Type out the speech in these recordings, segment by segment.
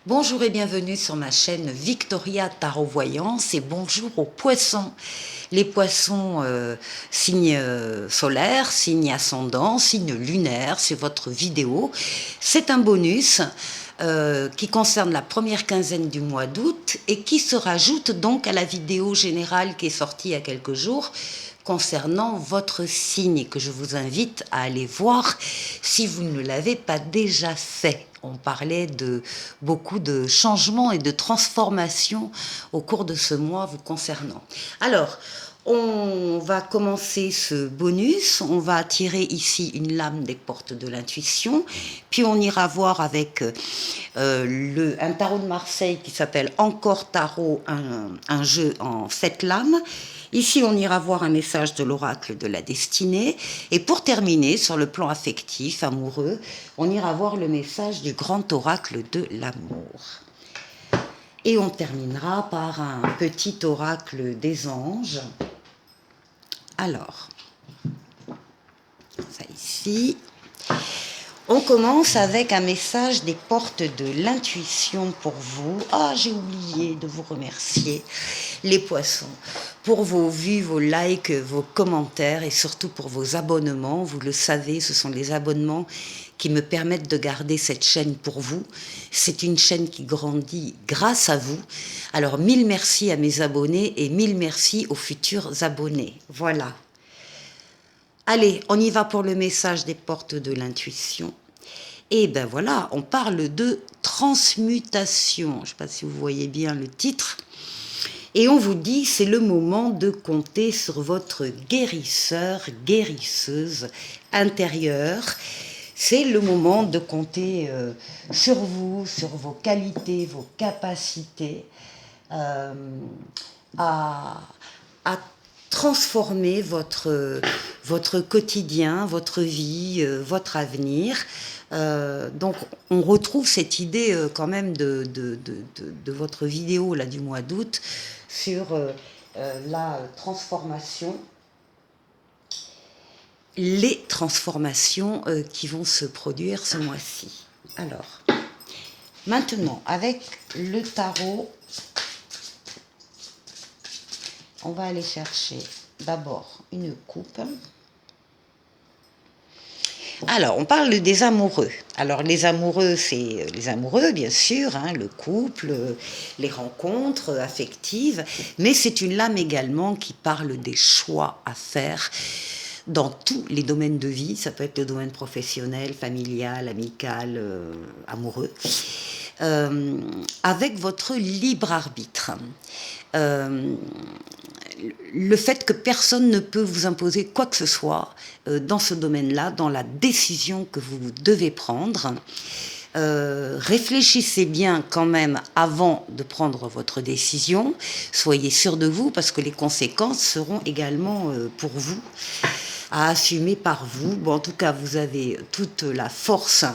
Bonjour et bienvenue sur ma chaîne Victoria Tarot Voyance et bonjour aux poissons. Les poissons, signe solaire, signe ascendant, signe lunaire, c'est votre vidéo. C'est un bonus qui concerne la première quinzaine du mois d'août et qui se rajoute donc à la vidéo générale qui est sortie il y a quelques jours concernant votre signe et que je vous invite à aller voir si vous ne l'avez pas déjà fait. On parlait de beaucoup de changements et de transformations au cours de ce mois vous concernant. Alors, on va commencer ce bonus, on va tirer ici une lame des portes de l'intuition, puis on ira voir avec un tarot de Marseille qui s'appelle Encore Tarot, un jeu en 7 lames. Ici, on ira voir un message de l'oracle de la destinée. Et pour terminer, sur le plan affectif, amoureux, on ira voir le message du grand oracle de l'amour. Et on terminera par un petit oracle des anges. Alors, ça ici. On commence avec un message des portes de l'intuition pour vous. Ah, j'ai oublié de vous remercier, les poissons, pour vos vues, vos likes, vos commentaires et surtout pour vos abonnements. Vous le savez, ce sont les abonnements qui me permettent de garder cette chaîne pour vous. C'est une chaîne qui grandit grâce à vous. Alors, mille merci à mes abonnés et mille merci aux futurs abonnés. Voilà. Allez, on y va pour le message des portes de l'intuition. Et ben voilà, on parle de transmutation. Je ne sais pas si vous voyez bien le titre. Et on vous dit, c'est le moment de compter sur votre guérisseur, guérisseuse intérieure. C'est le moment de compter sur vous, sur vos qualités, vos capacités à transformer votre quotidien, votre vie, votre avenir. Donc on retrouve cette idée quand même de votre vidéo là, du mois d'août sur la transformation, les transformations qui vont se produire ce mois-ci. Alors, maintenant, avec le tarot, on va aller chercher d'abord une coupe. Alors, on parle des amoureux. Alors, les amoureux, c'est les amoureux, bien sûr, hein, le couple, les rencontres affectives, mais c'est une lame également qui parle des choix à faire dans tous les domaines de vie. Ça peut être le domaine professionnel, familial, amical, amoureux, avec votre libre arbitre. Le fait que personne ne peut vous imposer quoi que ce soit dans ce domaine-là, dans la décision que vous devez prendre. Réfléchissez bien quand même avant de prendre votre décision. Soyez sûr de vous parce que les conséquences seront également pour vous, à assumer par vous. Bon, en tout cas, vous avez toute la force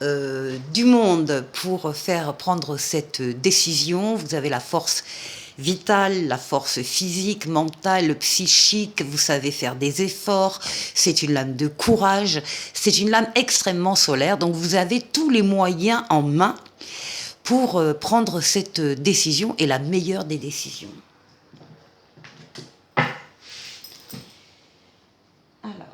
du monde pour faire prendre cette décision. Vous avez la force vitale, la force physique, mentale, psychique, vous savez faire des efforts, c'est une lame de courage, c'est une lame extrêmement solaire, donc vous avez tous les moyens en main pour prendre cette décision et la meilleure des décisions. Alors,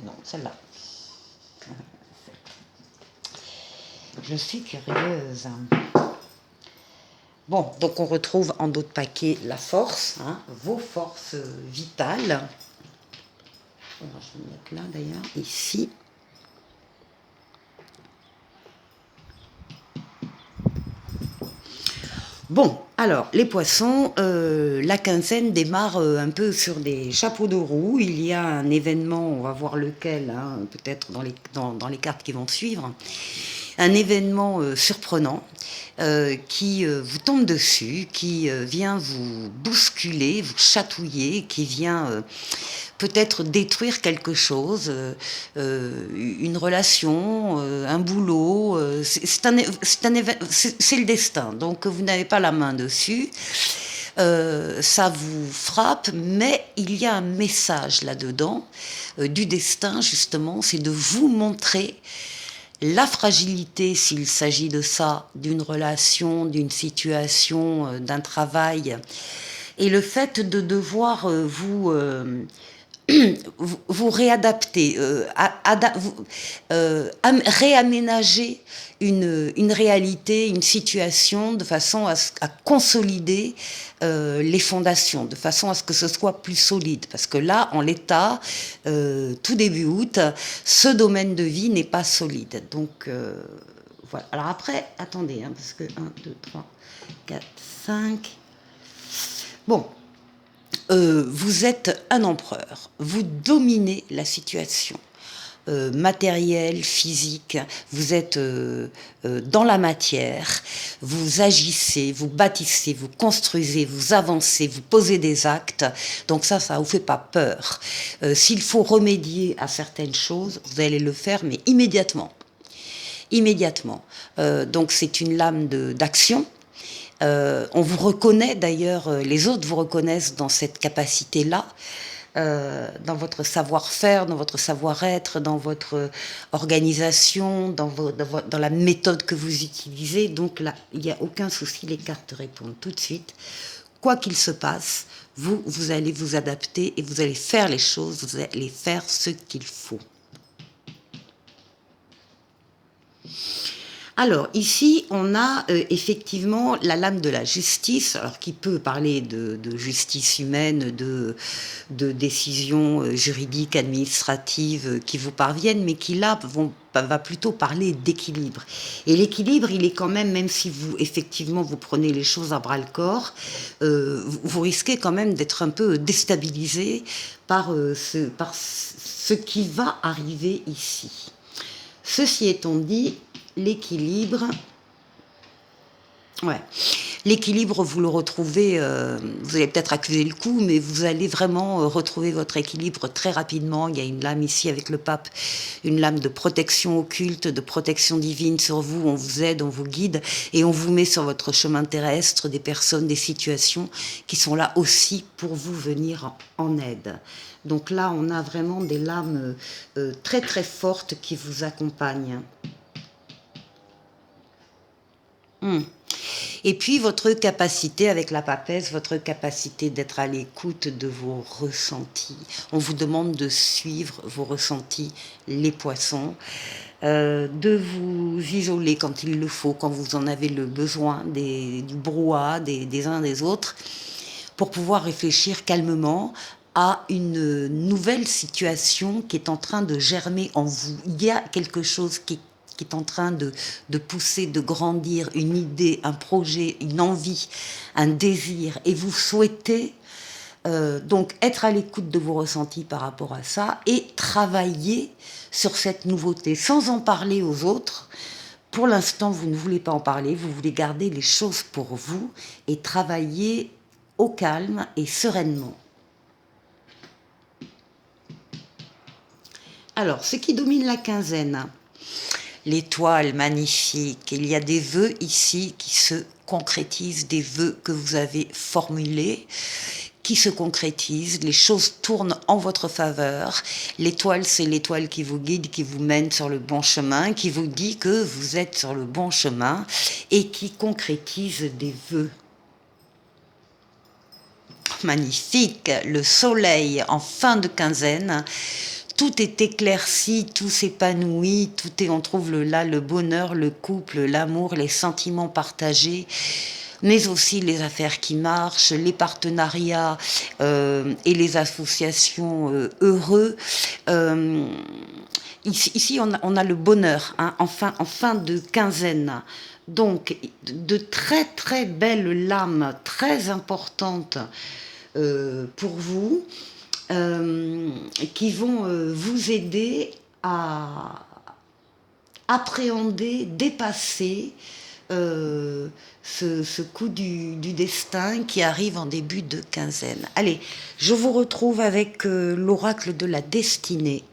non, celle-là. Je suis curieuse. Bon, donc on retrouve en dos de paquet la force, hein, vos forces vitales. Je vais mettre là d'ailleurs, ici. Bon, alors, les poissons, la quinzaine démarre un peu sur des chapeaux de roue. Il y a un événement, on va voir lequel, hein, peut-être dans les cartes qui vont suivre, un événement surprenant qui vous tombe dessus, qui vient vous bousculer, vous chatouiller, qui vient peut-être détruire quelque chose, une relation, un boulot. C'est le destin, donc vous n'avez pas la main dessus. Ça vous frappe, mais il y a un message là-dedans du destin, justement, c'est de vous montrer la fragilité, s'il s'agit de ça, d'une relation, d'une situation, d'un travail, et le fait de devoir vous réadapter, réaménager une réalité, une situation de façon à consolider les fondations, de façon à ce que ce soit plus solide. Parce que là, en l'état, tout début août, ce domaine de vie n'est pas solide. Donc, voilà. Alors après, attendez, hein, parce que 1, 2, 3, 4, 5... Bon, vous êtes un empereur, vous dominez la situation matérielle, physique, vous êtes dans la matière, vous agissez, vous bâtissez, vous construisez, vous avancez, vous posez des actes, donc ça vous fait pas peur. S'il faut remédier à certaines choses, vous allez le faire, mais immédiatement. Immédiatement. Donc c'est une lame d'action. On vous reconnaît d'ailleurs, les autres vous reconnaissent dans cette capacité-là, dans votre savoir-faire, dans votre savoir-être, dans votre organisation, dans la méthode que vous utilisez. Donc là, il n'y a aucun souci, les cartes répondent tout de suite. Quoi qu'il se passe, vous allez vous adapter et vous allez faire les choses, vous allez faire ce qu'il faut. Alors ici, on a effectivement la lame de la justice, alors qui peut parler de justice humaine, de décisions juridiques, administratives qui vous parviennent, mais qui là va plutôt parler d'équilibre. Et l'équilibre, il est quand même si vous effectivement vous prenez les choses à bras le corps, vous risquez quand même d'être un peu déstabilisé par ce qui va arriver ici. Ceci étant dit, l'équilibre, l'équilibre, vous le retrouvez, vous allez peut-être accuser le coup, mais vous allez vraiment retrouver votre équilibre très rapidement. Il y a une lame ici avec le pape, une lame de protection occulte, de protection divine sur vous. On vous aide, on vous guide et on vous met sur votre chemin terrestre des personnes, des situations qui sont là aussi pour vous venir en aide. Donc là, on a vraiment des lames très très fortes qui vous accompagnent. Et puis votre capacité avec la papesse, votre capacité d'être à l'écoute de vos ressentis. On vous demande de suivre vos ressentis, les poissons, de vous isoler quand il le faut, quand vous en avez le besoin, du brouhaha des uns des autres, pour pouvoir réfléchir calmement à une nouvelle situation qui est en train de germer en vous. Il y a quelque chose qui est en train de pousser, de grandir, une idée, un projet, une envie, un désir, et vous souhaitez donc être à l'écoute de vos ressentis par rapport à ça et travailler sur cette nouveauté sans en parler aux autres. Pour l'instant, vous ne voulez pas en parler, vous voulez garder les choses pour vous et travailler au calme et sereinement. Alors, ce qui domine la quinzaine, l'étoile magnifique. Il y a des vœux ici qui se concrétisent, des vœux que vous avez formulés, qui se concrétisent, les choses tournent en votre faveur. L'étoile, c'est l'étoile qui vous guide, qui vous mène sur le bon chemin, qui vous dit que vous êtes sur le bon chemin et qui concrétise des vœux. Magnifique, le soleil en fin de quinzaine. Tout est éclairci, tout s'épanouit, on trouve là le bonheur, le couple, l'amour, les sentiments partagés, mais aussi les affaires qui marchent, les partenariats et les associations heureux. Ici, on a le bonheur, hein, en fin de quinzaine. Donc, de très très belles lames, très importantes pour vous. Qui vont vous aider à appréhender, dépasser euh, ce coup du destin qui arrive en début de quinzaine. Allez, je vous retrouve avec l'oracle de la destinée.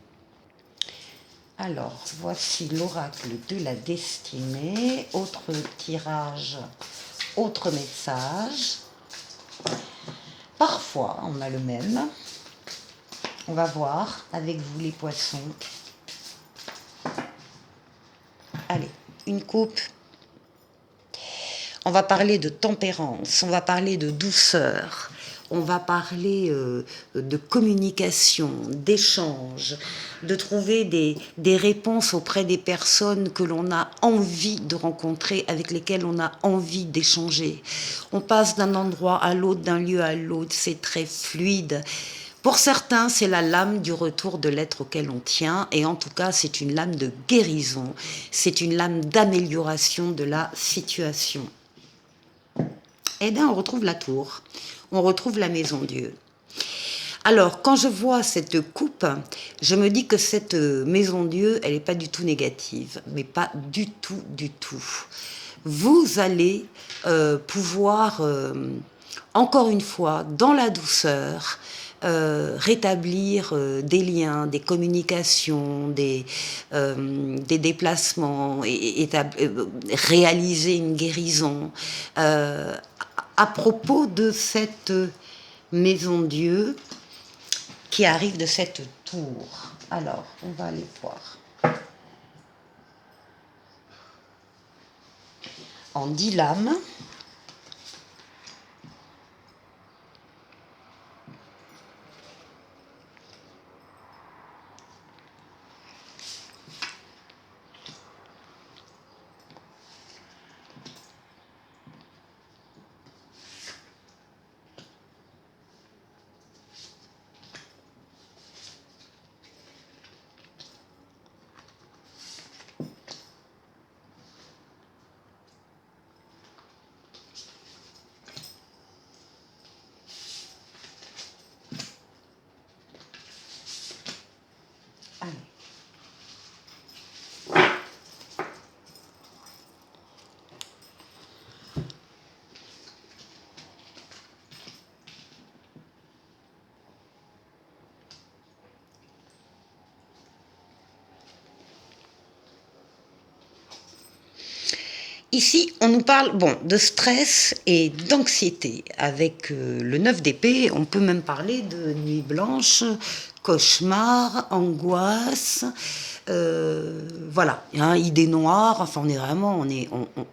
Alors, voici l'oracle de la destinée. Autre tirage, autre message. Parfois, on a le même. On va voir avec vous les poissons. Allez, une coupe. On va parler de tempérance, on va parler de douceur, on va parler de communication, d'échange, de trouver des réponses auprès des personnes que l'on a envie de rencontrer, avec lesquelles on a envie d'échanger. On passe d'un endroit à l'autre, d'un lieu à l'autre, c'est très fluide. Pour certains, c'est la lame du retour de l'être auquel on tient, et en tout cas, c'est une lame de guérison, c'est une lame d'amélioration de la situation. Et bien, on retrouve la tour, on retrouve la maison Dieu. Alors, quand je vois cette coupe, je me dis que cette maison Dieu, elle n'est pas du tout négative, mais pas du tout, du tout. Vous allez pouvoir, encore une fois, dans la douceur, rétablir des liens, des communications, des déplacements, réaliser une guérison. À propos de cette maison Dieu qui arrive de cette tour. Alors, on va aller voir. En 10 lames. Ici, on nous parle de stress et d'anxiété. Avec le 9 d'épée, on peut même parler de nuit blanche, cauchemar, angoisse, voilà, hein, idée noire, enfin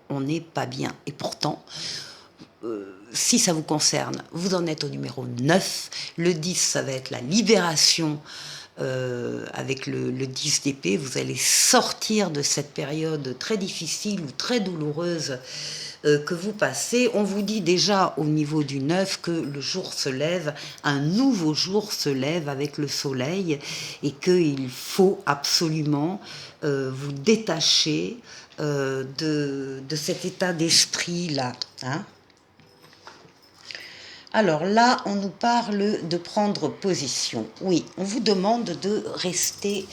on n'est pas bien. Et pourtant, si ça vous concerne, vous en êtes au numéro 9. Le 10, ça va être la libération. Avec le 10 d'épée, vous allez sortir de cette période très difficile ou très douloureuse que vous passez. On vous dit déjà au niveau du 9 que le jour se lève, un nouveau jour se lève avec le soleil et qu'il faut absolument vous détacher de cet état d'esprit-là. Hein. Alors là, on nous parle de prendre position. Oui, on vous demande de rester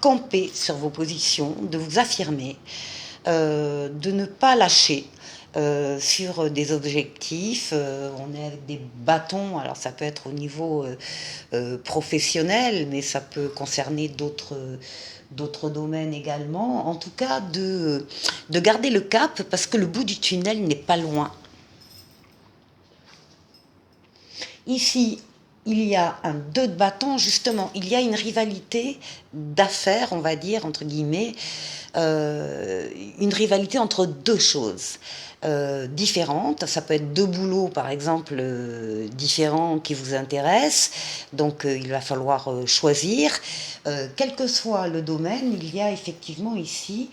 campé sur vos positions, de vous affirmer, de ne pas lâcher sur des objectifs. On est avec des bâtons, alors ça peut être au niveau professionnel, mais ça peut concerner d'autres domaines également. En tout cas, de garder le cap parce que le bout du tunnel n'est pas loin. Ici, il y a un 2 de bâton, justement, il y a une rivalité d'affaires, on va dire, entre guillemets, une rivalité entre deux choses différentes. Ça peut être deux boulots, par exemple, différents qui vous intéressent, donc il va falloir choisir. Quel que soit le domaine, il y a effectivement ici,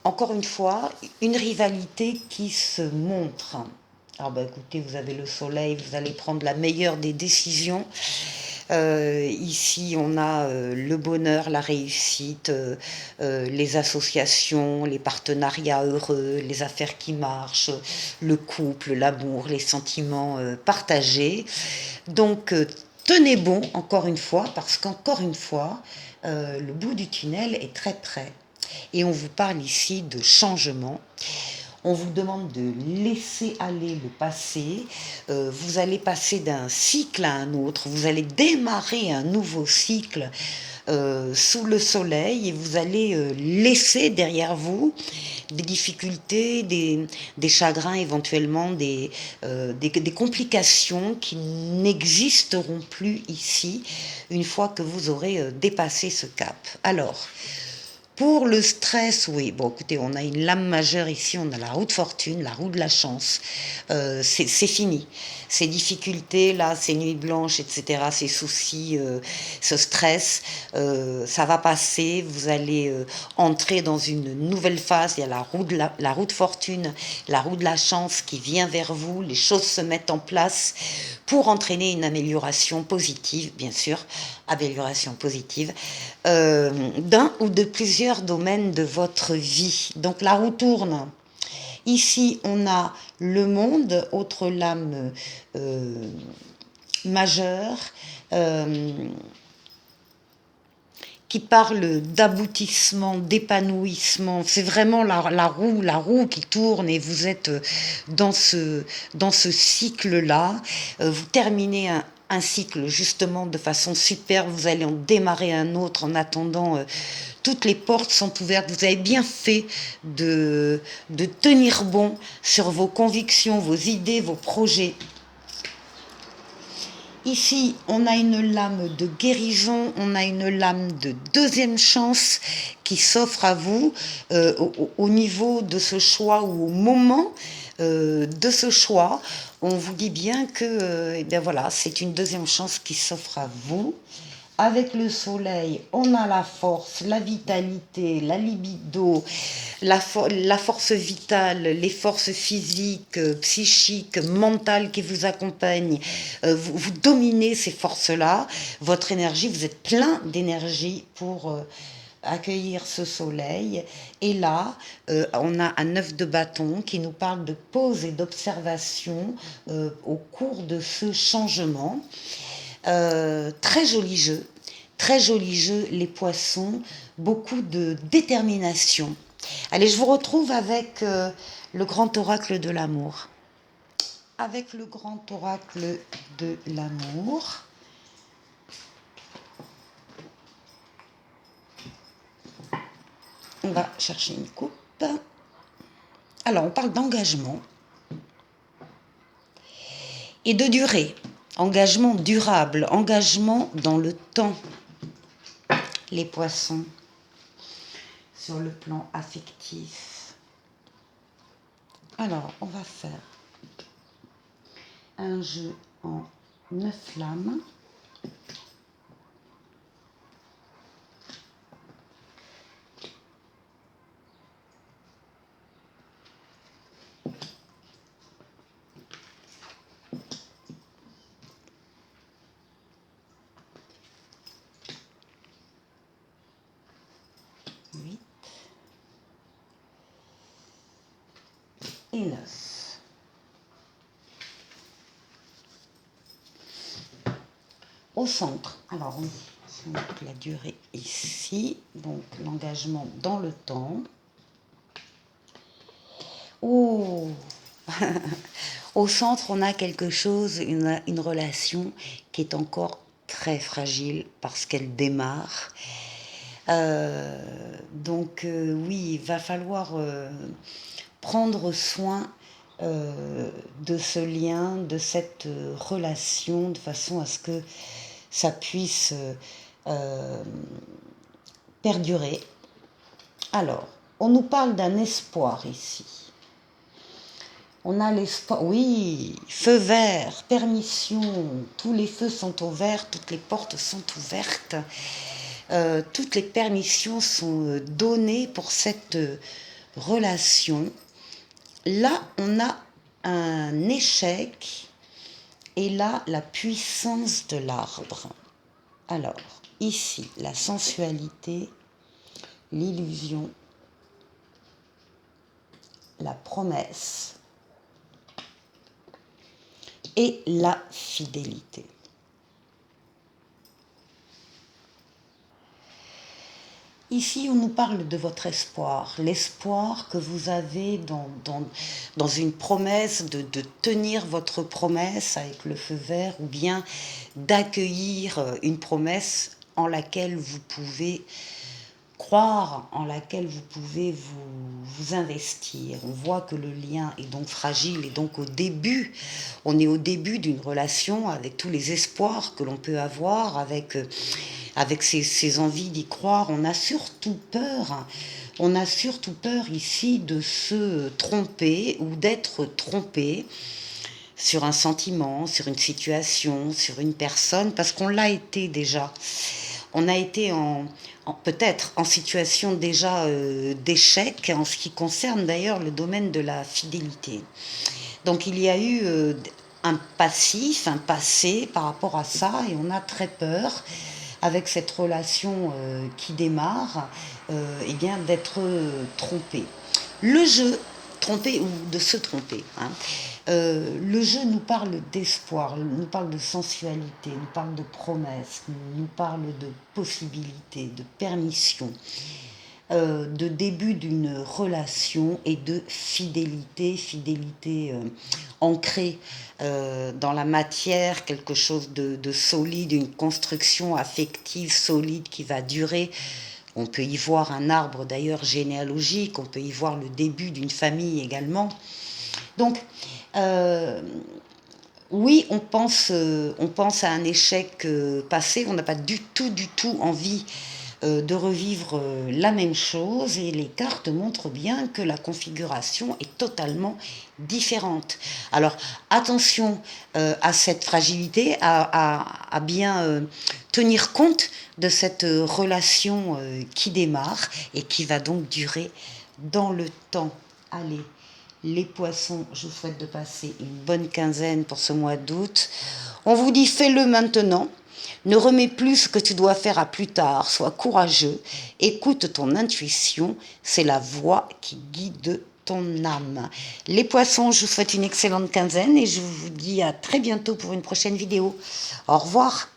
encore une fois, une rivalité qui se montre. Alors écoutez, vous avez le soleil, vous allez prendre la meilleure des décisions. Ici, on a le bonheur, la réussite, les associations, les partenariats heureux, les affaires qui marchent, le couple, l'amour, les sentiments partagés. Donc, tenez bon, encore une fois, parce qu'encore une fois, le bout du tunnel est très près. et on vous parle ici de changement. On vous demande de laisser aller le passé. Vous allez passer d'un cycle à un autre. Vous allez démarrer un nouveau cycle sous le soleil et vous allez laisser derrière vous des difficultés, des chagrins éventuellement, des complications qui n'existeront plus ici une fois que vous aurez dépassé ce cap. Alors, pour le stress, oui, bon écoutez, on a une lame majeure ici, on a la roue de fortune, la roue de la chance, c'est fini. Ces difficultés là, ces nuits blanches, etc., ces soucis, ce stress, ça va passer, vous allez entrer dans une nouvelle phase, il y a la roue de fortune, la roue de la chance qui vient vers vous, les choses se mettent en place pour entraîner une amélioration positive, bien sûr, amélioration positive, d'un ou de plusieurs domaines de votre vie. Donc la roue tourne. Ici, on a le monde, autre lame majeure, qui parle d'aboutissement, d'épanouissement. C'est vraiment la roue qui tourne et vous êtes dans ce cycle-là. Vous terminez un cycle justement de façon superbe, vous allez en démarrer un autre en attendant. Toutes les portes sont ouvertes. Vous avez bien fait de tenir bon sur vos convictions, vos idées, vos projets. Ici, on a une lame de guérison, on a une lame de deuxième chance qui s'offre à vous au niveau de ce choix ou au moment de ce choix. On vous dit bien que eh bien voilà, c'est une deuxième chance qui s'offre à vous. Avec le soleil, on a la force, la vitalité, la libido, la force vitale, les forces physiques, psychiques, mentales qui vous accompagnent. Vous dominez ces forces-là, votre énergie, vous êtes plein d'énergie pour accueillir ce soleil. Et là, on a un 9 de bâton qui nous parle de pause et d'observation au cours de ce changement. Très joli jeu, les poissons, beaucoup de détermination. Allez, je vous retrouve avec le grand oracle de l'amour. Avec le grand oracle de l'amour, on va chercher une coupe. Alors, on parle d'engagement et de durée. Engagement durable, engagement dans le temps. Les poissons, sur le plan affectif. Alors, on va faire un jeu en 9 lames. Et 9. Au centre, alors on met la durée ici, donc l'engagement dans le temps. Oh Au centre, on a quelque chose, une relation qui est encore très fragile parce qu'elle démarre. Donc oui, il va falloir prendre soin de ce lien, de cette relation, de façon à ce que ça puisse perdurer. Alors, on nous parle d'un espoir ici. On a l'espoir, oui, feu vert, permission, tous les feux sont ouverts, toutes les portes sont ouvertes, toutes les permissions sont données pour cette relation. Là, on a un échec et là, la puissance de l'arbre. Alors, ici, la sensualité, l'illusion, la promesse et la fidélité. Ici, on nous parle de votre espoir, l'espoir que vous avez dans une promesse, de tenir votre promesse avec le feu vert, ou bien d'accueillir une promesse en laquelle vous pouvez croire, en laquelle vous pouvez vous investir. On voit que le lien est donc fragile, et donc on est au début d'une relation avec tous les espoirs que l'on peut avoir, avec ces envies d'y croire. On a surtout peur. On a surtout peur ici de se tromper ou d'être trompé sur un sentiment, sur une situation, sur une personne, parce qu'on l'a été déjà. On a été peut-être en situation déjà d'échec, en ce qui concerne d'ailleurs le domaine de la fidélité. Donc il y a eu un passif, un passé par rapport à ça, et on a très peur avec cette relation qui démarre, eh bien d'être trompé. Le jeu, tromper ou de se tromper, hein. Le jeu nous parle d'espoir, nous parle de sensualité, nous parle de promesses, nous parle de possibilités, de permission, de début d'une relation et de fidélité, ancrée dans la matière, quelque chose de solide, une construction affective solide qui va durer. On peut y voir un arbre d'ailleurs généalogique, on peut y voir le début d'une famille également. Donc, oui, on pense à un échec passé, on n'a pas du tout envie de revivre la même chose, et les cartes montrent bien que la configuration est totalement différente. Alors attention à cette fragilité, à bien tenir compte de cette relation qui démarre et qui va donc durer dans le temps. Allez, les poissons, je vous souhaite de passer une bonne quinzaine pour ce mois d'août. On vous dit fais-le maintenant. Ne remets plus ce que tu dois faire à plus tard. Sois courageux. Écoute ton intuition. C'est la voix qui guide ton âme. Les poissons, je vous souhaite une excellente quinzaine et je vous dis à très bientôt pour une prochaine vidéo. Au revoir.